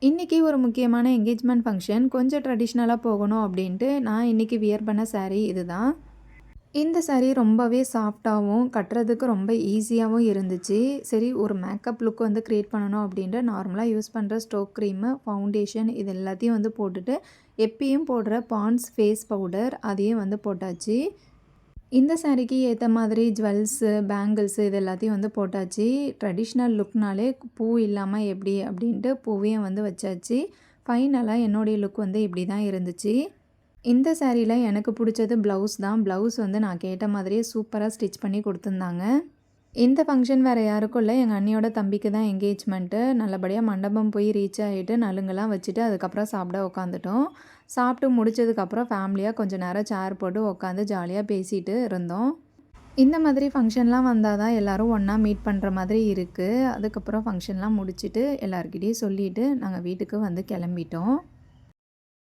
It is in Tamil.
இன்றைக்கி ஒரு முக்கியமான என்கேஜ்மெண்ட் ஃபங்க்ஷன். கொஞ்சம் ட்ரெடிஷ்னலாக போகணும் அப்படின்ட்டு நான் இன்றைக்கி வியர் பண்ண சாரீ இதுதான். இந்த சாரீ ரொம்பவே சாஃப்டாகவும் கட்டுறதுக்கு ரொம்ப ஈஸியாகவும் இருந்துச்சு. சரி, ஒரு மேக்கப் லுக் வந்து க்ரியேட் பண்ணணும் அப்படின்ட்டு நார்மலாக யூஸ் பண்ணுற ஸ்டோக் க்ரீமு, ஃபவுண்டேஷன் இது எல்லாத்தையும் வந்து போட்டுட்டு, எப்பயும் போடுற பாண்ட்ஸ் ஃபேஸ் பவுடர் அதையும் வந்து போட்டாச்சு. இந்த சாரீக்கு ஏற்ற மாதிரி ஜுவல்ஸு, பேங்கிள்ஸு இது எல்லாத்தையும் வந்து போட்டாச்சு. ட்ரெடிஷ்னல் லுக்னாலே பூ இல்லாமல் எப்படி அப்படின்ட்டு பூவையும் வந்து வச்சாச்சு. ஃபைனலாக என்னுடைய லுக் வந்து இப்படி தான் இருந்துச்சு. இந்த சாரியில் எனக்கு பிடிச்சது ப்ளவுஸ் தான். ப்ளவுஸ் வந்து நான் கேட்ட மாதிரியே சூப்பராக ஸ்டிச் பண்ணி கொடுத்துருந்தாங்க. இந்த ஃபங்க்ஷன் வேறு யாருக்கும் இல்லை, எங்கள் அண்ணியோட தம்பிக்கு தான் என்கேஜ்மெண்ட்டு. நல்லபடியாக மண்டபம் போய் ரீச் ஆகிட்டு நலுங்கெல்லாம் வச்சுட்டு அதுக்கப்புறம் சாப்பிட உட்காந்துட்டோம். சாப்பிட்டு முடிச்சதுக்கப்புறம் ஃபேமிலியாக கொஞ்சம் நேரம் சேர் போட்டு உட்காந்து ஜாலியாக பேசிகிட்டு இருந்தோம். இந்த மாதிரி ஃபங்க்ஷன்லாம் வந்தால் தான் எல்லோரும் ஒன்றா மீட் பண்ணுற மாதிரி இருக்குது. அதுக்கப்புறம் ஃபங்க்ஷன்லாம் முடிச்சுட்டு எல்லாருக்கிட்டேயும் சொல்லிவிட்டு நாங்கள் வீட்டுக்கு வந்து கிளம்பிட்டோம்.